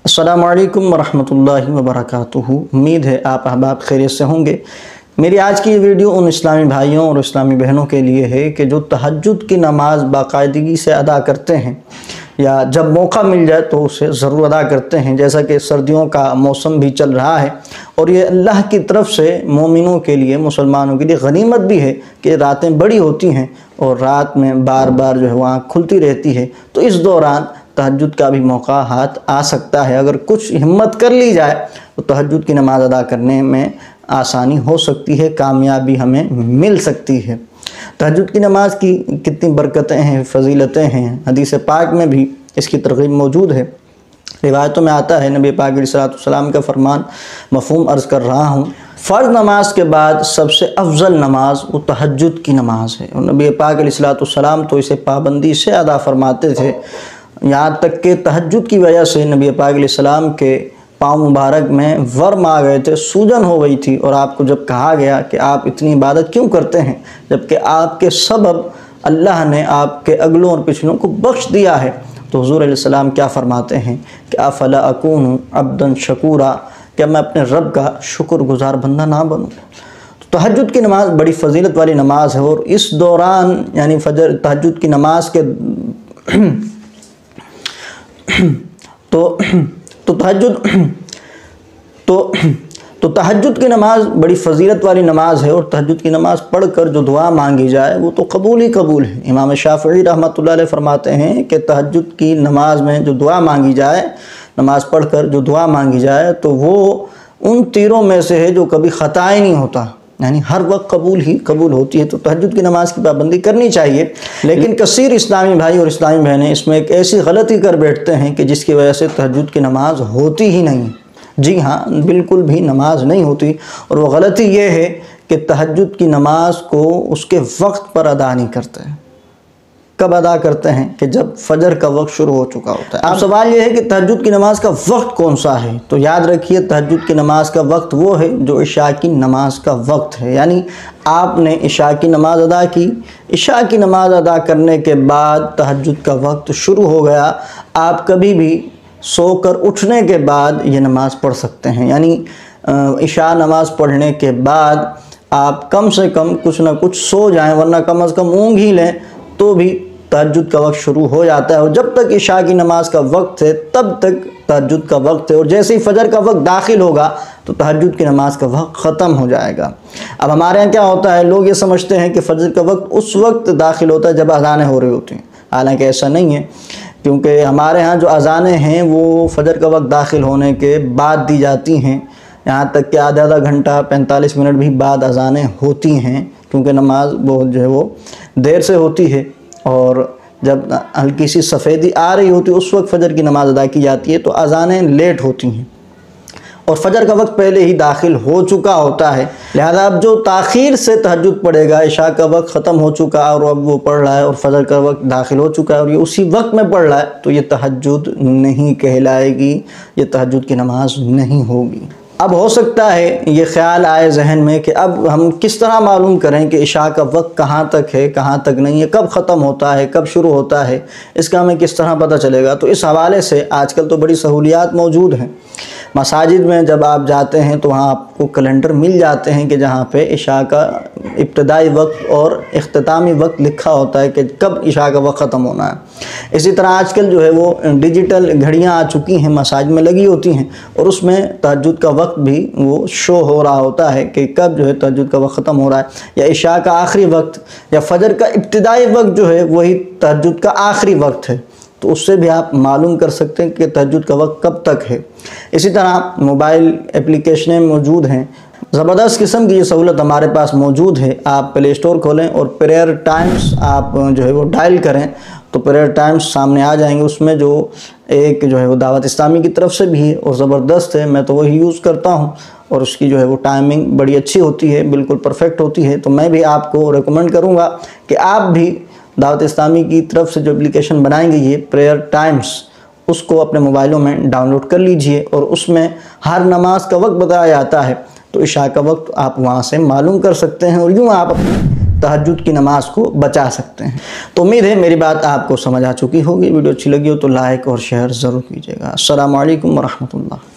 अस्सलामु अलैकुम वरहमतुल्लाहि वबरकातुहू। उम्मीद है आप अहबाब खैरियत से होंगे। मेरी आज की ये वीडियो उन इस्लामी भाइयों और इस्लामी बहनों के लिए है कि जो तहज्जुद की नमाज़ बाकायदगी से अदा करते हैं या जब मौका मिल जाए तो उसे ज़रूर अदा करते हैं। जैसा कि सर्दियों का मौसम भी चल रहा है और ये अल्लाह की तरफ से मोमिनों के लिए, मुसलमानों के लिए गनीमत भी है कि रातें बड़ी होती हैं और रात में बार बार जो है वो आँख खुलती रहती है। तो इस दौरान तहज्जुद का भी मौका हाथ आ सकता है। अगर कुछ हिम्मत कर ली जाए तो तहज्जुद की नमाज़ अदा करने में आसानी हो सकती है, कामयाबी हमें मिल सकती है। तहज्जुद की नमाज़ की कितनी बरकतें हैं, फजीलतें हैं, हदीस पाक में भी इसकी तरगीब मौजूद है। रिवायतों में आता है, नबी पाक अलैहि सलाम का फरमान मफ़हूम अर्ज़ कर रहा हूँ, फ़र्ज़ नमाज के बाद सबसे अफजल नमाज वो तहज्जुद की नमाज़ है। और नबी पाक अलैहि सलाम तो इसे पाबंदी से अदा फरमाते थे, यहाँ तक कि तहज्जुद की वजह से नबी पाक अलैहिस्सलाम के पाँव मुबारक में वर्म आ गए थे, सूजन हो गई थी। और आपको जब कहा गया कि आप इतनी इबादत क्यों करते हैं जबकि आपके सबब अल्लाह ने आपके अगलों और पिछलों को बख्श दिया है, तो हुज़ूर अलैहिस्सलाम क्या फरमाते हैं कि अफ़ला अकूनु अब्दन शकूरा, क्या मैं अपने रब का शुक्रगुज़ार बंदा ना बनूँ। तो तहज्जुद की नमाज़ बड़ी फजीलत वाली नमाज़ है। और इस दौरान यानी फजर तहज्जुद की नमाज के तो तहज्जुद की नमाज़ बड़ी फ़जीलत वाली नमाज़ है। और तहज्जुद की नमाज़ पढ़कर जो दुआ मांगी जाए वो तो कबूल ही कबूल है। इमाम शाफ़िई रहमतुल्लाह अलैह फरमाते हैं कि तहज्जुद की नमाज़ में जो दुआ मांगी जाए, नमाज़ पढ़कर जो दुआ मांगी जाए तो वो उन तीरों में से है जो कभी ख़ता ही नहीं होता, यानी हर वक्त कबूल ही कबूल होती है। तो तहज्जुद की नमाज़ की पाबंदी करनी चाहिए। लेकिन कसीर इस्लामी भाई और इस्लामी बहनें इसमें एक ऐसी गलती कर बैठते हैं कि जिसकी वजह से तहज्जुद की नमाज़ होती ही नहीं। जी हाँ, बिल्कुल भी नमाज नहीं होती। और वो गलती ये है कि तहज्जुद की नमाज को उसके वक्त पर अदा नहीं करते। कब अदा करते हैं कि जब फजर का वक्त शुरू हो चुका होता है। अब सवाल ये है कि तहज्जुद की नमाज का वक्त कौन सा है। तो याद रखिए, तहज्जुद की नमाज का वक्त वो है जो इशा की नमाज का वक्त है। यानी आपने इशा की नमाज अदा की, इशा की नमाज अदा करने के बाद तहज्जुद का वक्त शुरू हो गया, आप कभी भी सोकर उठने के बाद ये नमाज़ पढ़ सकते हैं। यानी इशा नमाज पढ़ने के बाद आप कम से कम कुछ ना कुछ सो जाएं, वरना कम से कम ऊँघ ही लें तो भी तहज्जुद का वक्त शुरू हो जाता है। और जब तक इशा की नमाज का वक्त है तब तक तहज्जुद का वक्त है। और जैसे ही फजर का वक्त दाखिल होगा तो तहज्जुद की नमाज का वक्त ख़त्म हो जाएगा। अब हमारे यहाँ क्या होता है, लोग ये समझते हैं कि फजर का वक्त उस वक्त दाखिल होता है जब अज़ानें हो रही होती हैं। हालांकि ऐसा नहीं है, क्योंकि हमारे यहाँ जो अज़ानें हैं वो फजर का वक्त दाखिल होने के बाद दी जाती हैं। यहाँ तक कि आधा घंटा 45 मिनट भी बाद अज़ानें होती हैं, क्योंकि नमाज बहुत जो है वो देर से होती है। और जब हल्की सी सफ़ेदी आ रही होती है उस वक्त फ़जर की नमाज़ अदा की जाती है, तो अज़ानें लेट होती हैं और फ़जर का वक्त पहले ही दाखिल हो चुका होता है। लिहाजा अब जो ताख़ीर से तहज्जुद पढ़ेगा, इशा का वक्त ख़त्म हो चुका और अब वो पढ़ रहा है और फ़जर का वक्त दाखिल हो चुका है और ये उसी वक्त में पढ़ रहा है, तो ये तहज्जुद नहीं कहलाएगी, ये तहज्जुद की नमाज नहीं होगी। अब हो सकता है ये ख्याल आए जहन में कि अब हम किस तरह मालूम करें कि इशा का वक्त कहाँ तक है, कहाँ तक नहीं है, कब ख़त्म होता है, कब शुरू होता है, इसका हमें किस तरह पता चलेगा। तो इस हवाले से आजकल तो बड़ी सहूलियात मौजूद हैं। मसाजिद में जब आप जाते हैं तो वहाँ आपको कैलेंडर मिल जाते हैं कि जहाँ पे इशा का इब्तदाई वक्त और इख्तितामी वक्त लिखा होता है कि कब इशा का वक्त ख़त्म होना है। इसी तरह आजकल जो है वो डिजिटल घड़ियाँ आ चुकी हैं, मसाजिद में लगी होती हैं और उसमें तहज्जुद का वक्त भी वो शो हो रहा होता है कि कब जो है तहज्जुद का वक्त ख़त्म हो रहा है, या इशा का आखिरी वक्त या फजर का इब्तिदाई वक्त जो है वही तहज्जुद का आखिरी वक्त है। तो उससे भी आप मालूम कर सकते हैं कि तहज्जुद का वक्त कब तक है। इसी तरह मोबाइल एप्लीकेशनें मौजूद हैं, ज़बरदस्त किस्म की ये सहूलत हमारे पास मौजूद है। आप प्ले स्टोर खोलें और प्रेयर टाइम्स आप जो है वो डायल करें तो प्रेयर टाइम्स सामने आ जाएंगे। उसमें जो एक जो है वो दावत इस्लामी की तरफ से भी है और ज़बरदस्त है, मैं तो वही यूज़ करता हूँ और उसकी जो है वो टाइमिंग बड़ी अच्छी होती है, बिल्कुल परफेक्ट होती है। तो मैं भी आपको रेकमेंड करूँगा कि आप भी दावत इस्लामी की तरफ से जो एप्लीकेशन बनाएंगे ये प्रेयर टाइम्स, उसको अपने मोबाइलों में डाउनलोड कर लीजिए और उसमें हर नमाज का वक्त बताया जाता है। तो इशा का वक्त आप वहाँ से मालूम कर सकते हैं और यूँ आप अपनी تہجد کی نماز کو بچا سکتے ہیں۔ تو امید ہے میری بات آپ کو سمجھ آ چکی ہوگی۔ ویڈیو اچھی لگی ہو تو لائک اور شیئر ضرور کیجیے گا۔ السلام علیکم ورحمۃ اللہ۔